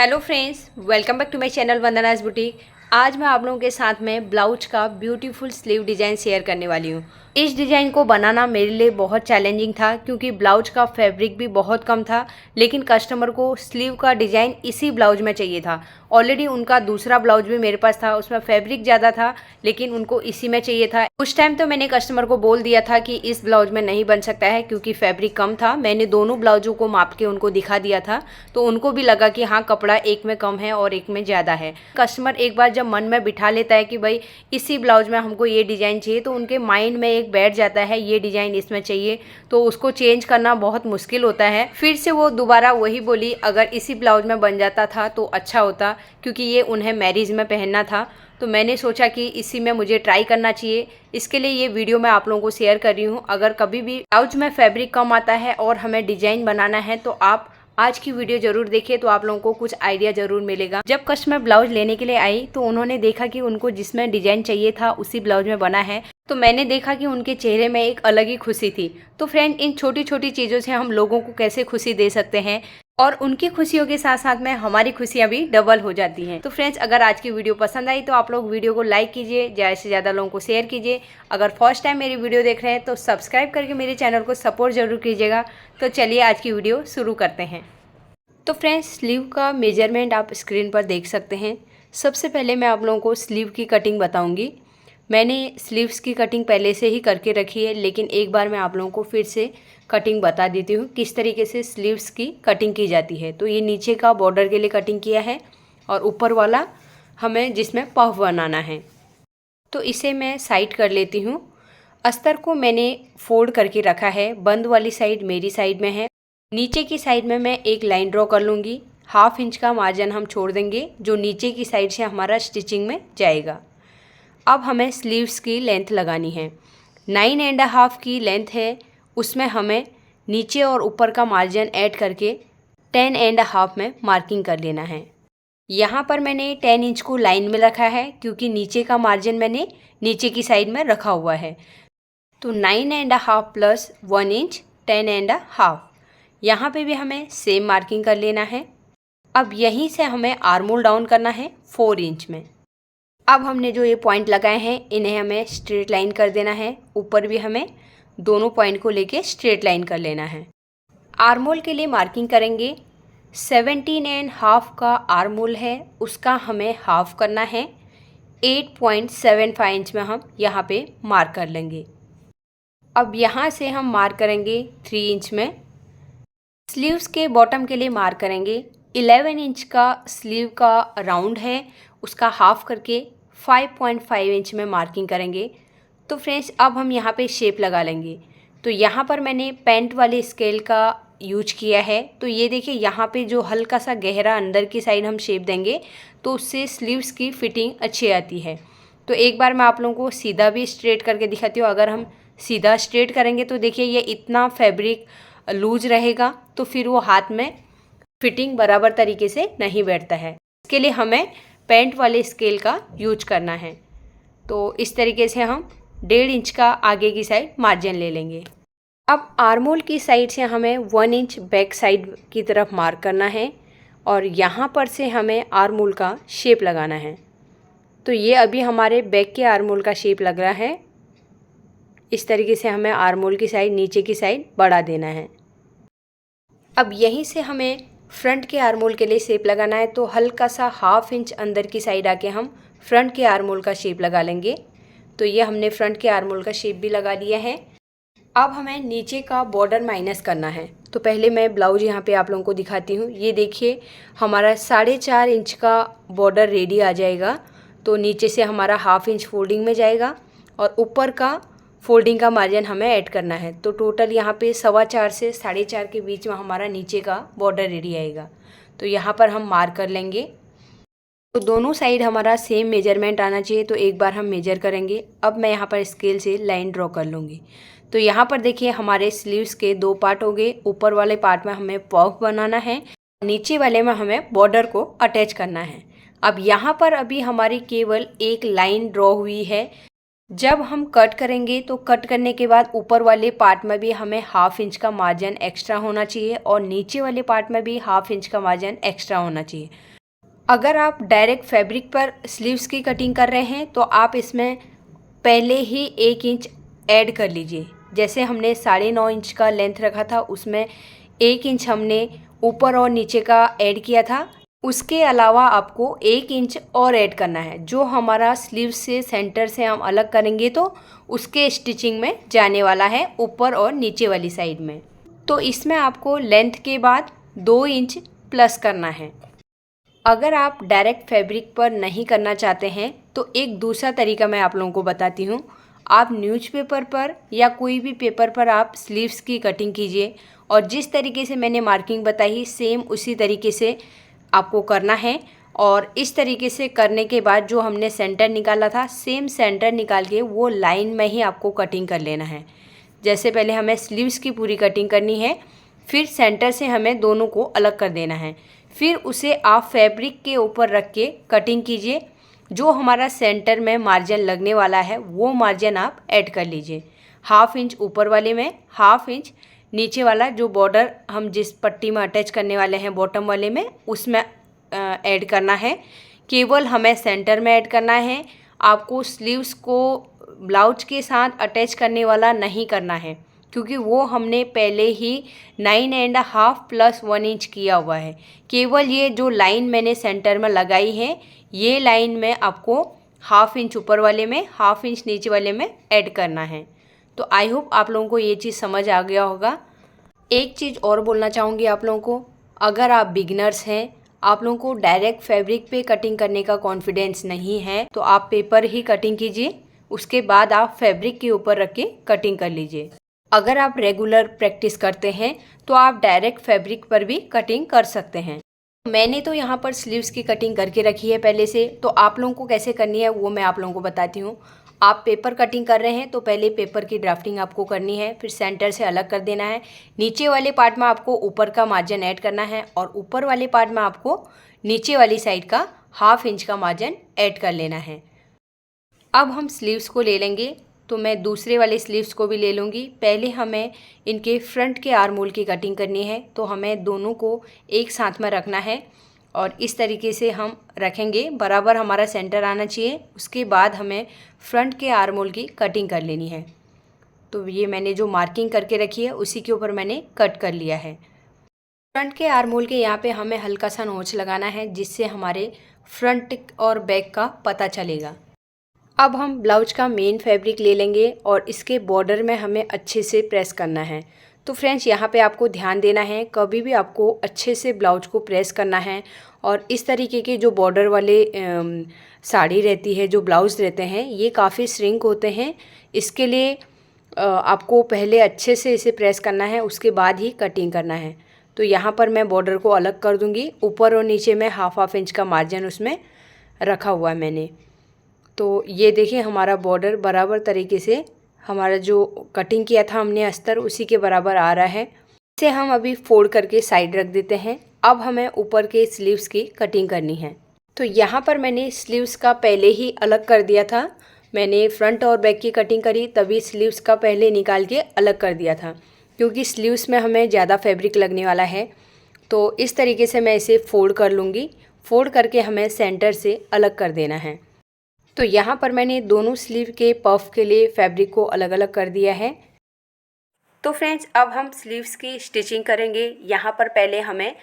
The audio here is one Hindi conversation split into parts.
Hello friends, welcome back to my channel Vandana's boutique. आज मैं आप लोगों के साथ में ब्लाउज का ब्यूटीफुल स्लीव डिज़ाइन शेयर करने वाली हूँ। इस डिज़ाइन को बनाना मेरे लिए बहुत चैलेंजिंग था क्योंकि ब्लाउज का फैब्रिक भी बहुत कम था, लेकिन कस्टमर को स्लीव का डिज़ाइन इसी ब्लाउज में चाहिए था। ऑलरेडी उनका दूसरा ब्लाउज भी मेरे पास था, उसमें फैब्रिक ज़्यादा था, लेकिन उनको इसी में चाहिए था। उस टाइम तो मैंने कस्टमर को बोल दिया था कि इस ब्लाउज में नहीं बन सकता है क्योंकि फैब्रिक कम था। मैंने दोनों ब्लाउजों को माप के उनको दिखा दिया था, तो उनको भी लगा कि हाँ, कपड़ा एक में कम है और एक में ज़्यादा है। कस्टमर एक बार जब मन में बिठा लेता है कि भाई इसी ब्लाउज में हमको ये डिज़ाइन चाहिए, तो उनके माइंड में एक बैठ जाता है ये डिज़ाइन इसमें चाहिए, तो उसको चेंज करना बहुत मुश्किल होता है। फिर से वो दोबारा वही बोली, अगर इसी ब्लाउज में बन जाता था तो अच्छा होता, क्योंकि ये उन्हें मैरिज में पहनना था। तो मैंने सोचा कि इसी में मुझे ट्राई करना चाहिए, इसके लिए ये वीडियो मैं आप लोगों को शेयर कर रही हूँ। अगर कभी भी ब्लाउज में फैब्रिक कम आता है और हमें डिज़ाइन बनाना है तो आप आज की वीडियो जरूर देखिए, तो आप लोगों को कुछ आइडिया जरूर मिलेगा। जब कस्टमर ब्लाउज लेने के लिए आई तो उन्होंने देखा कि उनको जिसमें डिजाइन चाहिए था उसी ब्लाउज में बना है, तो मैंने देखा कि उनके चेहरे में एक अलग ही खुशी थी। तो फ्रेंड, इन छोटी छोटी चीज़ों से हम लोगों को कैसे खुशी दे सकते हैं और उनकी खुशियों के साथ साथ में हमारी खुशियाँ भी डबल हो जाती हैं। तो फ्रेंड्स, अगर आज की वीडियो पसंद आई तो आप लोग वीडियो को लाइक कीजिए, ज़्यादा से ज़्यादा लोगों को शेयर कीजिए। अगर फर्स्ट टाइम मेरी वीडियो देख रहे हैं तो सब्सक्राइब करके मेरे चैनल को सपोर्ट जरूर कीजिएगा। तो चलिए आज की वीडियो शुरू करते हैं। तो फ्रेंड्स, स्लीव का मेजरमेंट आप स्क्रीन पर देख सकते हैं। सबसे पहले मैं आप लोगों को स्लीव की कटिंग बताऊंगी। मैंने स्लीव्स की कटिंग पहले से ही करके रखी है, लेकिन एक बार मैं आप लोगों को फिर से कटिंग बता देती हूँ किस तरीके से स्लीव्स की कटिंग की जाती है। तो ये नीचे का बॉर्डर के लिए कटिंग किया है और ऊपर वाला हमें जिसमें पफ बनाना है, तो इसे मैं साइड कर लेती हूँ। अस्तर को मैंने फोल्ड करके रखा है, बंद वाली साइड मेरी साइड में है। नीचे की साइड में मैं एक लाइन ड्रॉ कर लूँगी। 1/2 इंच का मार्जिन हम छोड़ देंगे जो नीचे की साइड से हमारा स्टिचिंग में जाएगा। अब हमें स्लीव्स की लेंथ लगानी है। 9.5 की लेंथ है, उसमें हमें नीचे और ऊपर का मार्जिन ऐड करके 10.5 में मार्किंग कर लेना है। यहाँ पर मैंने 10 इंच को लाइन में रखा है क्योंकि नीचे का मार्जिन मैंने नीचे की साइड में रखा हुआ है। तो 9.5 प्लस 1 इंच 10.5, यहाँ पे भी हमें सेम मार्किंग कर लेना है। अब यहीं से हमें आर्मोल डाउन करना है 4 इंच में। अब हमने जो ये पॉइंट लगाए हैं इन्हें हमें स्ट्रेट लाइन कर देना है। ऊपर भी हमें दोनों पॉइंट को लेके स्ट्रेट लाइन कर लेना है। आर्मोल के लिए मार्किंग करेंगे। 17.5 का आर्मोल है, उसका हमें हाफ करना है। 8.75 इंच में हम यहाँ पे मार्क कर लेंगे। अब यहाँ से हम मार्क करेंगे 3 इंच में। स्लीव्स के बॉटम के लिए मार्क करेंगे। 11 इंच का स्लीव का राउंड है, उसका हाफ करके 5.5 इंच में मार्किंग करेंगे। तो फ्रेंड्स, अब हम यहाँ पे शेप लगा लेंगे। तो यहाँ पर मैंने पेंट वाले स्केल का यूज किया है। तो ये देखिए, यहाँ पे जो हल्का सा गहरा अंदर की साइड हम शेप देंगे तो उससे स्लीव्स की फिटिंग अच्छी आती है। तो एक बार मैं आप लोगों को सीधा भी स्ट्रेट करके दिखाती हूँ। अगर हम सीधा स्ट्रेट करेंगे तो देखिए ये इतना फैब्रिक लूज रहेगा, तो फिर वो हाथ में फिटिंग बराबर तरीके से नहीं बैठता है। इसके लिए हमें पेंट वाले स्केल का यूज करना है। तो इस तरीके से हम 1.5 इंच का आगे की साइड मार्जिन ले लेंगे। अब आर्मोल की साइड से हमें 1 इंच बैक साइड की तरफ मार्क करना है और यहाँ पर से हमें आर्मोल का शेप लगाना है। तो ये अभी हमारे बैक के आर्मोल का शेप लग रहा है। इस तरीके से हमें आर्मोल की साइड नीचे की साइड बढ़ा देना है। अब यहीं से हमें फ्रंट के आर्मोल के लिए शेप लगाना है। तो हल्का सा 1/2 इंच अंदर की साइड आके हम फ्रंट के आर्मोल का शेप लगा लेंगे। तो ये हमने फ्रंट के आर्मोल का शेप भी लगा लिया है। अब हमें नीचे का बॉर्डर माइनस करना है। तो पहले मैं ब्लाउज यहाँ पे आप लोगों को दिखाती हूँ। ये देखिए, हमारा 4.5 इंच का बॉर्डर रेडी आ जाएगा। तो नीचे से हमारा 1/2 इंच फोल्डिंग में जाएगा और ऊपर का फोल्डिंग का मार्जिन हमें ऐड करना है। तो टोटल यहाँ पे 4.25 से 4.5 के बीच में हमारा नीचे का बॉर्डर रेडी आएगा। तो यहाँ पर हम मार्क कर लेंगे। तो दोनों साइड हमारा सेम मेजरमेंट आना चाहिए। तो एक बार हम मेजर करेंगे। अब मैं यहाँ पर स्केल से लाइन ड्रॉ कर लूँगी। तो यहाँ पर देखिए, हमारे स्लीव्स के 2 पार्ट हो गए। ऊपर वाले पार्ट में हमें पफ बनाना है, नीचे वाले में हमें बॉर्डर को अटैच करना है। अब यहाँ पर अभी हमारी केवल एक लाइन ड्रॉ हुई है। जब हम कट करेंगे तो कट करने के बाद ऊपर वाले पार्ट में भी हमें 1/2 इंच का मार्जिन एक्स्ट्रा होना चाहिए और नीचे वाले पार्ट में भी 1/2 इंच का मार्जिन एक्स्ट्रा होना चाहिए। अगर आप डायरेक्ट फैब्रिक पर स्लीव्स की कटिंग कर रहे हैं तो आप इसमें पहले ही 1 इंच ऐड कर लीजिए। जैसे हमने 9.5 इंच का लेंथ रखा था, उसमें 1 इंच हमने ऊपर और नीचे का ऐड किया था। उसके अलावा आपको 1 इंच और ऐड करना है, जो हमारा स्लीव से सेंटर से हम अलग करेंगे तो उसके स्टिचिंग में जाने वाला है ऊपर और नीचे वाली साइड में। तो इसमें आपको लेंथ के बाद 2 इंच प्लस करना है। अगर आप डायरेक्ट फैब्रिक पर नहीं करना चाहते हैं तो एक दूसरा तरीका मैं आप लोगों को बताती हूँ। आप न्यूज़पेपर पर या कोई भी पेपर पर आप स्लीव्स की कटिंग कीजिए और जिस तरीके से मैंने मार्किंग बताई सेम उसी तरीके से आपको करना है। और इस तरीके से करने के बाद जो हमने सेंटर निकाला था सेम सेंटर निकाल के वो लाइन में ही आपको कटिंग कर लेना है। जैसे पहले हमें स्लीव्स की पूरी कटिंग करनी है, फिर सेंटर से हमें दोनों को अलग कर देना है, फिर उसे आप फैब्रिक के ऊपर रख के कटिंग कीजिए। जो हमारा सेंटर में मार्जिन लगने वाला है वो मार्जिन आप ऐड कर लीजिए। 1/2 इंच ऊपर वाले में, 1/2 इंच नीचे वाला जो बॉर्डर हम जिस पट्टी में अटैच करने वाले हैं बॉटम वाले में उसमें ऐड करना है। केवल हमें सेंटर में ऐड करना है। आपको स्लीव्स को ब्लाउज के साथ अटैच करने वाला नहीं करना है, क्योंकि वो हमने पहले ही 9.5 प्लस 1 इंच किया हुआ है। केवल ये जो लाइन मैंने सेंटर में लगाई है ये लाइन में आपको 1/2 इंच ऊपर वाले में 1/2 इंच नीचे वाले में ऐड करना है। तो आई होप आप लोगों को ये चीज़ समझ आ गया होगा। एक चीज़ और बोलना चाहूँगी आप लोगों को, अगर आप बिगिनर्स हैं, आप लोगों को डायरेक्ट फैब्रिक पे कटिंग करने का कॉन्फिडेंस नहीं है तो आप पेपर ही कटिंग कीजिए, उसके बाद आप फैब्रिक के ऊपर रख के कटिंग कर लीजिए। अगर आप रेगुलर प्रैक्टिस करते हैं तो आप डायरेक्ट फैब्रिक पर भी कटिंग कर सकते हैं। मैंने तो यहाँ पर स्लीव्स की कटिंग करके रखी है पहले से, तो आप लोगों को कैसे करनी है वो मैं आप लोगों को बताती हूँ। आप पेपर कटिंग कर रहे हैं तो पहले पेपर की ड्राफ्टिंग आपको करनी है, फिर सेंटर से अलग कर देना है। नीचे वाले पार्ट में आपको ऊपर का मार्जिन ऐड करना है और ऊपर वाले पार्ट में आपको नीचे वाली साइड का 1/2 इंच का मार्जिन ऐड कर लेना है। अब हम स्लीव्स को ले लेंगे, तो मैं दूसरे वाले स्लीव्स को भी ले लूँगी। पहले हमें इनके फ्रंट के आर्म होल की कटिंग करनी है, तो हमें दोनों को एक साथ में रखना है और इस तरीके से हम रखेंगे, बराबर हमारा सेंटर आना चाहिए। उसके बाद हमें फ्रंट के आर्म होल की कटिंग कर लेनी है। तो ये मैंने जो मार्किंग करके रखी है उसी के ऊपर मैंने कट कर लिया है। फ्रंट के आर्म होल के यहाँ पे हमें हल्का सा नोच लगाना है, जिससे हमारे फ्रंट और बैक का पता चलेगा। अब हम ब्लाउज का मेन फैब्रिक ले लेंगे और इसके बॉर्डर में हमें अच्छे से प्रेस करना है। तो फ्रेंड्स यहाँ पे आपको ध्यान देना है, कभी भी आपको अच्छे से ब्लाउज को प्रेस करना है। और इस तरीके के जो बॉर्डर वाले साड़ी रहती है, जो ब्लाउज़ रहते हैं, ये काफ़ी श्रिंक होते हैं। इसके लिए आपको पहले अच्छे से इसे प्रेस करना है, उसके बाद ही कटिंग करना है। तो यहाँ पर मैं बॉर्डर को अलग कर दूँगी। ऊपर और नीचे में 1/2 इंच का मार्जिन उसमें रखा हुआ है मैंने। तो ये देखिए हमारा बॉर्डर बराबर तरीके से हमारा जो कटिंग किया था हमने अस्तर उसी के बराबर आ रहा है। इसे हम अभी फोल्ड करके साइड रख देते हैं। अब हमें ऊपर के स्लीव्स की कटिंग करनी है। तो यहाँ पर मैंने स्लीव्स का पहले ही अलग कर दिया था। मैंने फ्रंट और बैक की कटिंग करी तभी स्लीव्स का पहले निकाल के अलग कर दिया था, क्योंकि स्लीव्स में हमें ज़्यादा फैब्रिक लगने वाला है। तो इस तरीके से मैं इसे फोल्ड कर लूँगी। फोल्ड करके हमें सेंटर से अलग कर देना है। तो यहाँ पर मैंने दोनों स्लीव के पफ के लिए फैब्रिक को अलग अलग कर दिया है। तो फ्रेंड्स अब हम स्लीव्स की स्टिचिंग करेंगे। यहाँ पर पहले हमें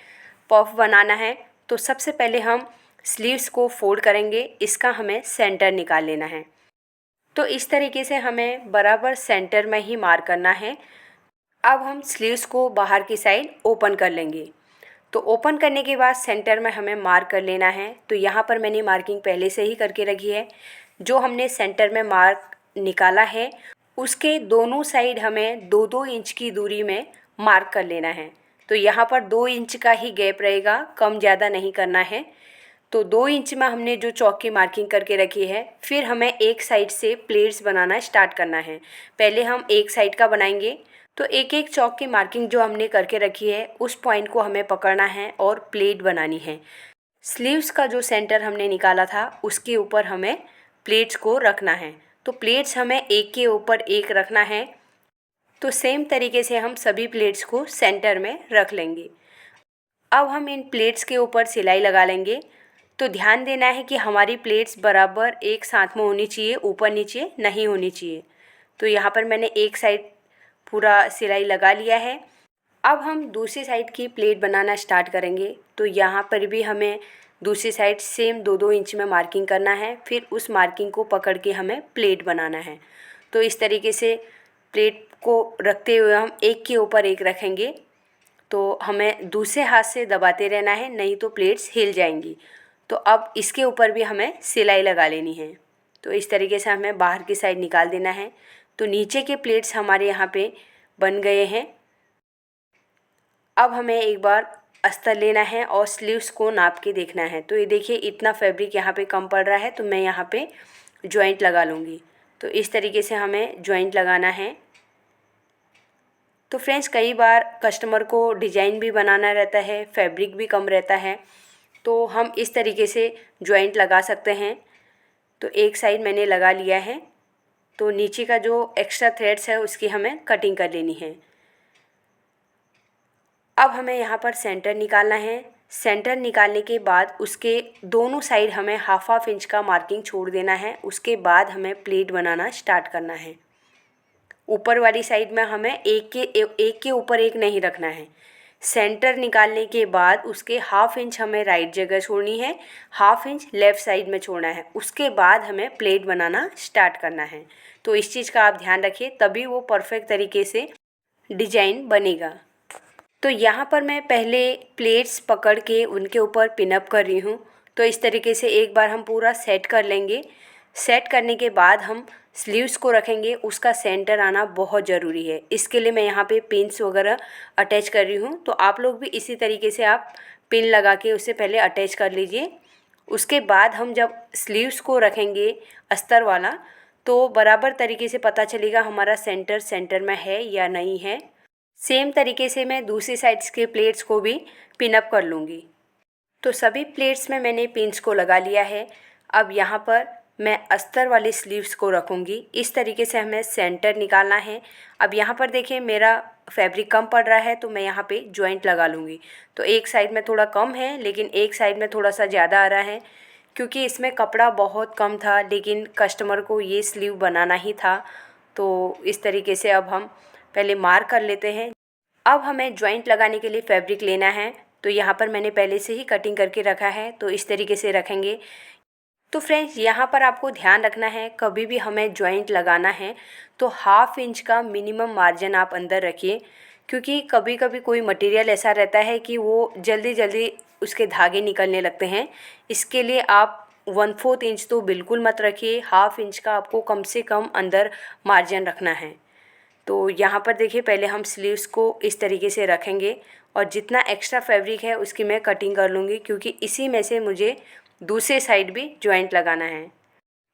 पफ बनाना है। तो सबसे पहले हम स्लीव्स को फोल्ड करेंगे, इसका हमें सेंटर निकाल लेना है। तो इस तरीके से हमें बराबर सेंटर में ही मार्क करना है। अब हम स्लीव्स को बाहर की साइड ओपन कर लेंगे। तो ओपन करने के बाद सेंटर में हमें मार्क कर लेना है। तो यहाँ पर मैंने मार्किंग पहले से ही करके रखी है। जो हमने सेंटर में मार्क निकाला है उसके दोनों साइड हमें 2-2 इंच की दूरी में मार्क कर लेना है। तो यहाँ पर 2 इंच का ही गैप रहेगा, कम ज़्यादा नहीं करना है। तो 2 इंच में हमने जो चौक की मार्किंग करके रखी है, फिर हमें एक साइड से प्लेट्स बनाना स्टार्ट करना है। पहले हम एक साइड का बनाएंगे। तो एक एक चौक की मार्किंग जो हमने करके रखी है उस पॉइंट को हमें पकड़ना है और प्लेट बनानी है। स्लीव्स का जो सेंटर हमने निकाला था उसके ऊपर हमें प्लेट्स को रखना है। तो प्लेट्स हमें एक के ऊपर एक रखना है। तो सेम तरीके से हम सभी प्लेट्स को सेंटर में रख लेंगे। अब हम इन प्लेट्स के ऊपर सिलाई लगा लेंगे। तो ध्यान देना है कि हमारी प्लेट्स बराबर एक साथ में होनी चाहिए, ऊपर नीचे नहीं होनी चाहिए। तो यहाँ पर मैंने एक साइड पूरा सिलाई लगा लिया है। अब हम दूसरी साइड की प्लेट बनाना स्टार्ट करेंगे। तो यहाँ पर भी हमें दूसरी साइड सेम 2-2 इंच में मार्किंग करना है, फिर उस मार्किंग को पकड़ के हमें प्लेट बनाना है। तो इस तरीके से प्लेट को रखते हुए हम एक के ऊपर एक रखेंगे। तो हमें दूसरे हाथ से दबाते रहना है, नहीं तो प्लेट्स हिल जाएंगी। तो अब इसके ऊपर भी हमें सिलाई लगा लेनी है। तो इस तरीके से हमें बाहर की साइड निकाल देना है। तो नीचे के प्लेट्स हमारे यहाँ पे बन गए हैं। अब हमें एक बार अस्तर लेना है और स्लीव्स को नाप के देखना है। तो ये देखिए इतना फैब्रिक यहाँ पे कम पड़ रहा है, तो मैं यहाँ पे जॉइंट लगा लूँगी। तो इस तरीके से हमें जॉइंट लगाना है। तो फ्रेंड्स कई बार कस्टमर को डिज़ाइन भी बनाना रहता है, फैब्रिक भी कम रहता है, तो हम इस तरीके से जॉइंट लगा सकते हैं। तो एक साइड मैंने लगा लिया है। तो नीचे का जो एक्स्ट्रा थ्रेड्स है उसकी हमें कटिंग कर लेनी है। अब हमें यहाँ पर सेंटर निकालना है। सेंटर निकालने के बाद उसके दोनों साइड हमें हाफ इंच का मार्किंग छोड़ देना है। उसके बाद हमें प्लेट बनाना स्टार्ट करना है। ऊपर वाली साइड में हमें एक के ऊपर एक नहीं रखना है। सेंटर निकालने के बाद उसके हाफ इंच हमें राइट जगह छोड़नी है, हाफ इंच लेफ़्ट साइड में छोड़ना है। उसके बाद हमें प्लेट बनाना स्टार्ट करना है। तो इस चीज़ का आप ध्यान रखिए, तभी वो परफेक्ट तरीके से डिजाइन बनेगा। तो यहाँ पर मैं पहले प्लेट्स पकड़ के उनके ऊपर पिनअप कर रही हूँ। तो इस तरीके से एक बार हम पूरा सेट कर लेंगे। सेट करने के बाद हम स्लीव्स को रखेंगे, उसका सेंटर आना बहुत ज़रूरी है। इसके लिए मैं यहाँ पे पिन्स वगैरह अटैच कर रही हूँ। तो आप लोग भी इसी तरीके से आप पिन लगा के उसे पहले अटैच कर लीजिए। उसके बाद हम जब स्लीव्स को रखेंगे अस्तर वाला, तो बराबर तरीके से पता चलेगा हमारा सेंटर में है या नहीं है। सेम तरीके से मैं दूसरी साइड्स के प्लेट्स को भी पिनअप कर लूँगी। तो सभी प्लेट्स में मैंने पिन्स को लगा लिया है। अब यहाँ पर मैं अस्तर वाली स्लीव्स को रखूँगी। इस तरीके से हमें सेंटर निकालना है। अब यहाँ पर देखिए मेरा फैब्रिक कम पड़ रहा है, तो मैं यहाँ पे जॉइंट लगा लूँगी। तो एक साइड में थोड़ा कम है, लेकिन एक साइड में थोड़ा सा ज़्यादा आ रहा है, क्योंकि इसमें कपड़ा बहुत कम था, लेकिन कस्टमर को ये स्लीव बनाना ही था। तो इस तरीके से अब हम पहले मार्क कर लेते हैं। अब हमें जॉइंट लगाने के लिए फैब्रिक लेना है। तो यहाँ पर मैंने पहले से ही कटिंग करके रखा है, तो इस तरीके से रखेंगे। तो फ्रेंड्स यहाँ पर आपको ध्यान रखना है, कभी भी हमें जॉइंट लगाना है तो हाफ इंच का मिनिमम मार्जिन आप अंदर रखिए, क्योंकि कभी कभी कोई मटेरियल ऐसा रहता है कि वो जल्दी जल्दी उसके धागे निकलने लगते हैं। इसके लिए आप 1/4 इंच तो बिल्कुल मत रखिए, हाफ इंच का आपको कम से कम अंदर मार्जिन रखना है। तो यहाँ पर देखिए पहले हम स्लीव्स को इस तरीके से रखेंगे और जितना एक्स्ट्रा फैब्रिक है उसकी मैं कटिंग कर लूँगी, क्योंकि इसी में से मुझे दूसरी साइड भी जॉइंट लगाना है।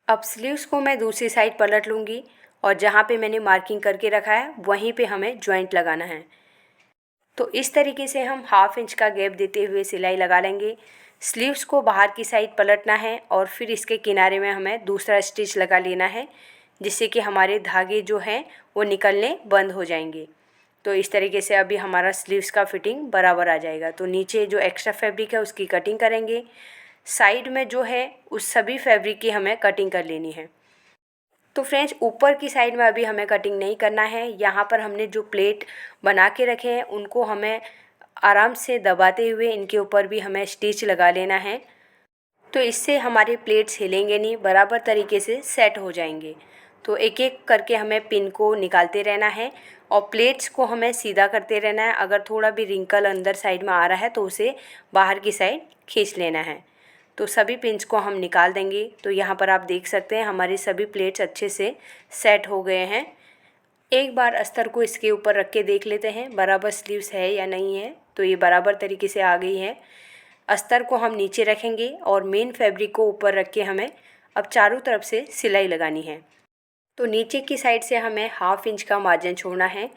अब स्लीव्स को मैं दूसरी साइड पलट लूँगी और जहाँ पे मैंने मार्किंग करके रखा है वहीं पे हमें जॉइंट लगाना है। तो इस तरीके से हम हाफ इंच का गैप देते हुए सिलाई लगा लेंगे। स्लीव्स को बाहर की साइड पलटना है और फिर इसके किनारे में हमें दूसरा स्टिच लगा लेना है, जिससे कि हमारे धागे जो हैं वो निकलने बंद हो जाएंगे। तो इस तरीके से अभी हमारा स्लीव्स का फिटिंग बराबर आ जाएगा। तो नीचे जो एक्स्ट्रा फैब्रिक है उसकी कटिंग करेंगे, साइड में जो है उस सभी फैब्रिक की हमें कटिंग कर लेनी है। तो फ्रेंड्स ऊपर की साइड में अभी हमें कटिंग नहीं करना है। यहाँ पर हमने जो प्लेट बना के रखे हैं उनको हमें आराम से दबाते हुए इनके ऊपर भी हमें स्टिच लगा लेना है। तो इससे हमारे प्लेट्स हिलेंगे नहीं, बराबर तरीके से सेट हो जाएंगे। तो एक एक करके हमें पिन को निकालते रहना है और प्लेट्स को हमें सीधा करते रहना है। अगर थोड़ा भी रिंकल अंदर साइड में आ रहा है तो उसे बाहर की साइड खींच लेना है। तो सभी पिंस को हम निकाल देंगे। तो यहाँ पर आप देख सकते हैं हमारी सभी प्लेट्स अच्छे से सेट हो गए हैं। एक बार अस्तर को इसके ऊपर रख के देख लेते हैं बराबर स्लीव्स है या नहीं है। तो ये बराबर तरीके से आ गई है। अस्तर को हम नीचे रखेंगे और मेन फैब्रिक को ऊपर रख के हमें अब चारों तरफ से सिलाई लगानी है। तो नीचे की साइड से हमें हाफ इंच का मार्जिन छोड़ना है,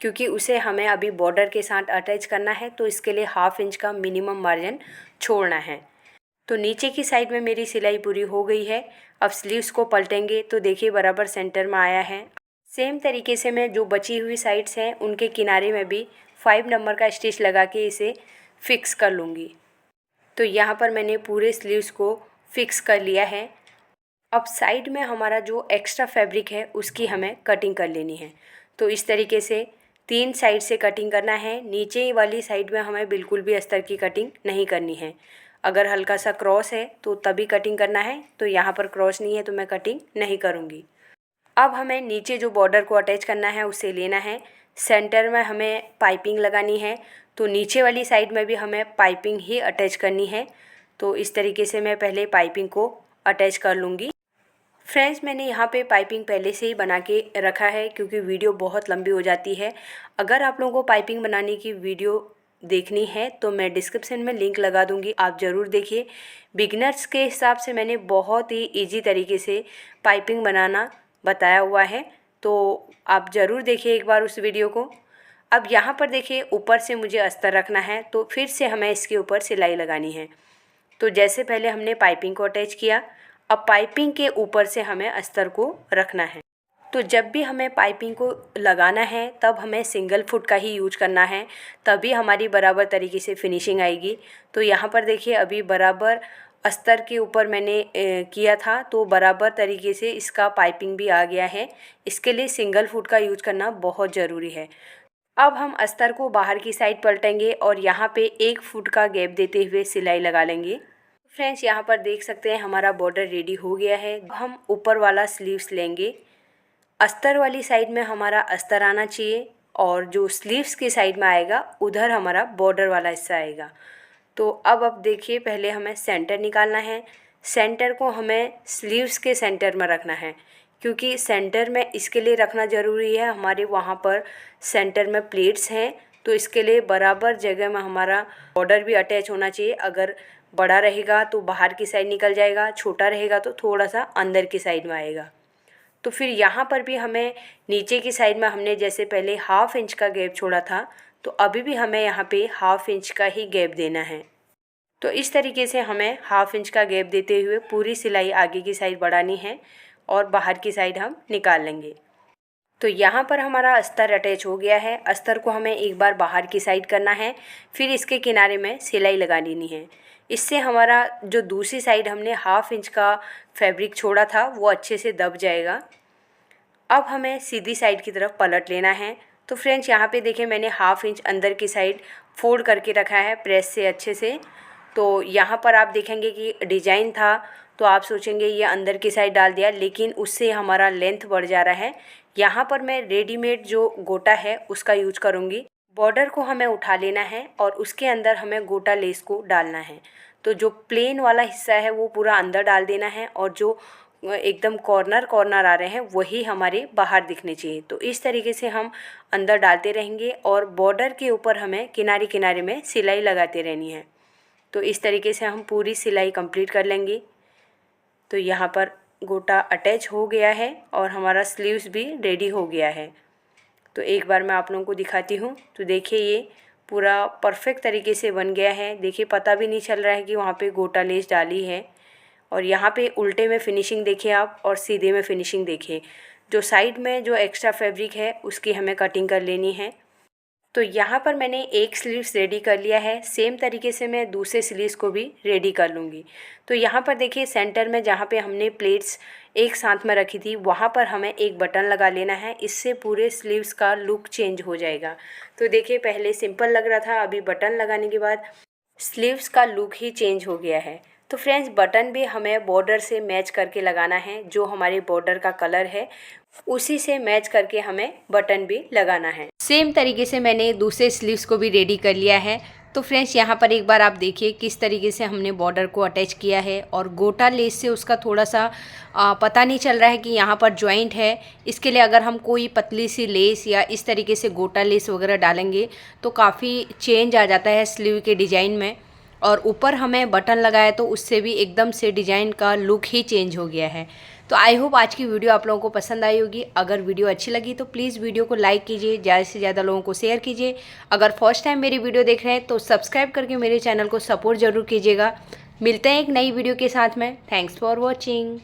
क्योंकि उसे हमें अभी बॉर्डर के साथ अटैच करना है। तो इसके लिए हाफ इंच का मिनिमम मार्जिन छोड़ना है। तो नीचे की साइड में मेरी सिलाई पूरी हो गई है। अब स्लीव्स को पलटेंगे तो देखिए बराबर सेंटर में आया है। सेम तरीके से मैं जो बची हुई साइड्स हैं उनके किनारे में भी 5 नंबर का स्टिच लगा के इसे फिक्स कर लूँगी। तो यहाँ पर मैंने पूरे स्लीव्स को फिक्स कर लिया है। अब साइड में हमारा जो एक्स्ट्रा फैब्रिक है उसकी हमें कटिंग कर लेनी है। तो इस तरीके से 3 साइड से कटिंग करना है। नीचे वाली साइड में हमें बिल्कुल भी अस्तर की कटिंग नहीं करनी है। अगर हल्का सा क्रॉस है तो तभी कटिंग करना है, तो यहाँ पर क्रॉस नहीं है तो मैं कटिंग नहीं करूँगी। अब हमें नीचे जो बॉर्डर को अटैच करना है उसे लेना है। सेंटर में हमें पाइपिंग लगानी है, तो नीचे वाली साइड में भी हमें पाइपिंग ही अटैच करनी है। तो इस तरीके से मैं पहले पाइपिंग को अटैच कर लूँगी। फ्रेंड्स, मैंने यहाँ पे पाइपिंग पहले से ही बना के रखा है क्योंकि वीडियो बहुत लंबी हो जाती है। अगर आप लोगों को पाइपिंग बनाने की वीडियो देखनी है तो मैं डिस्क्रिप्शन में लिंक लगा दूँगी, आप ज़रूर देखिए। बिगिनर्स के हिसाब से मैंने बहुत ही ईजी तरीके से पाइपिंग बनाना बताया हुआ है, तो आप ज़रूर देखिए एक बार उस वीडियो को। अब यहाँ पर देखिए ऊपर से मुझे अस्तर रखना है, तो फिर से हमें इसके ऊपर सिलाई लगानी है। तो जैसे पहले हमने पाइपिंग को अटैच किया, अब पाइपिंग के ऊपर से हमें अस्तर को रखना है। तो जब भी हमें पाइपिंग को लगाना है तब हमें सिंगल फुट का ही यूज करना है, तभी हमारी बराबर तरीके से फिनिशिंग आएगी। तो यहाँ पर देखिए अभी बराबर अस्तर के ऊपर मैंने किया था, तो बराबर तरीके से इसका पाइपिंग भी आ गया है। इसके लिए सिंगल फुट का यूज करना बहुत ज़रूरी है। अब हम अस्तर को बाहर की साइड पलटेंगे और यहाँ पे 1 फुट का गैप देते हुए सिलाई लगा लेंगे। फ्रेंड्स, यहाँ पर देख सकते हैं हमारा बॉर्डर रेडी हो गया है। हम ऊपर वाला स्लीव्स लेंगे। अस्तर वाली साइड में हमारा अस्तर आना चाहिए और जो स्लीव्स की साइड में आएगा उधर हमारा बॉर्डर वाला हिस्सा आएगा। तो अब देखिए पहले हमें सेंटर निकालना है। सेंटर को हमें स्लीव्स के सेंटर में रखना है, क्योंकि सेंटर में इसके लिए रखना ज़रूरी है। हमारे वहाँ पर सेंटर में प्लेट्स हैं, तो इसके लिए बराबर जगह में हमारा बॉर्डर भी अटैच होना चाहिए। अगर बड़ा रहेगा तो बाहर की साइड निकल जाएगा, छोटा रहेगा तो थोड़ा सा अंदर की साइड में आएगा। तो फिर यहाँ पर भी हमें नीचे की साइड में हमने जैसे पहले 1/2 इंच का गैप छोड़ा था, तो अभी भी हमें यहाँ पे 1/2 इंच का ही गैप देना है। तो इस तरीके से हमें 1/2 इंच का गैप देते हुए पूरी सिलाई आगे की साइड बढ़ानी है और बाहर की साइड हम निकाल लेंगे। तो यहाँ पर हमारा अस्तर अटैच हो गया है। अस्तर को हमें एक बार बाहर की साइड करना है, फिर इसके किनारे में सिलाई लगा लेनी है। इससे हमारा जो दूसरी साइड हमने 1/2 इंच का फैब्रिक छोड़ा था वो अच्छे से दब जाएगा। अब हमें सीधी साइड की तरफ पलट लेना है। तो फ्रेंड्स, यहाँ पे देखिए मैंने 1/2 इंच अंदर की साइड फोल्ड करके रखा है प्रेस से अच्छे से। तो यहाँ पर आप देखेंगे कि डिजाइन था, तो आप सोचेंगे ये अंदर की साइड डाल दिया, लेकिन उससे हमारा लेंथ बढ़ जा रहा है। यहाँ पर मैं रेडीमेड जो गोटा है उसका यूज करूँगी। बॉर्डर को हमें उठा लेना है और उसके अंदर हमें गोटा लेस को डालना है। तो जो प्लेन वाला हिस्सा है वो पूरा अंदर डाल देना है और जो एकदम कॉर्नर आ रहे हैं वही हमारे बाहर दिखने चाहिए। तो इस तरीके से हम अंदर डालते रहेंगे और बॉर्डर के ऊपर हमें किनारे किनारे में सिलाई लगाते रहनी है। तो इस तरीके से हम पूरी सिलाई कंप्लीट कर लेंगे। तो यहाँ पर गोटा अटैच हो गया है और हमारा स्लीव्स भी रेडी हो गया है। तो एक बार मैं आप लोगों को दिखाती हूँ। तो देखिए ये पूरा परफेक्ट तरीके से बन गया है। देखिए पता भी नहीं चल रहा है कि वहाँ पे गोटा लेस डाली है। और यहाँ पे उल्टे में फिनिशिंग देखिए आप और सीधे में फिनिशिंग देखिए। जो साइड में जो एक्स्ट्रा फैब्रिक है उसकी हमें कटिंग कर लेनी है। तो यहाँ पर मैंने एक स्लीव्स रेडी कर लिया है। सेम तरीके से मैं दूसरे स्लीव्स को भी रेडी कर लूँगी। तो यहाँ पर देखिए सेंटर में जहाँ पे हमने प्लेट्स एक साथ में रखी थी वहाँ पर हमें एक बटन लगा लेना है। इससे पूरे स्लीव्स का लुक चेंज हो जाएगा। तो देखिए पहले सिंपल लग रहा था, अभी बटन लगाने के बाद स्लीव्स का लुक ही चेंज हो गया है। तो फ्रेंड्स, बटन भी हमें बॉर्डर से मैच करके लगाना है। जो हमारे बॉर्डर का कलर है उसी से मैच करके हमें बटन भी लगाना है। सेम तरीके से मैंने दूसरे स्लीव्स को भी रेडी कर लिया है। तो फ्रेंड्स, यहाँ पर एक बार आप देखिए किस तरीके से हमने बॉर्डर को अटैच किया है और गोटा लेस से उसका थोड़ा सा पता नहीं चल रहा है कि यहाँ पर जॉइंट है। इसके लिए अगर हम कोई पतली सी लेस या इस तरीके से गोटा लेस वगैरह डालेंगे तो काफ़ी चेंज आ जाता है स्लीव के डिज़ाइन में। और ऊपर हमें बटन लगाया तो उससे भी एकदम से डिज़ाइन का लुक ही चेंज हो गया है। तो आई होप आज की वीडियो आप लोगों को पसंद आई होगी। अगर वीडियो अच्छी लगी तो प्लीज़ वीडियो को लाइक कीजिए, ज़्यादा से ज़्यादा लोगों को शेयर कीजिए। अगर फर्स्ट टाइम मेरी वीडियो देख रहे हैं तो सब्सक्राइब करके मेरे चैनल को सपोर्ट ज़रूर कीजिएगा, मिलते हैं एक नई वीडियो के साथ में। Thanks for watching.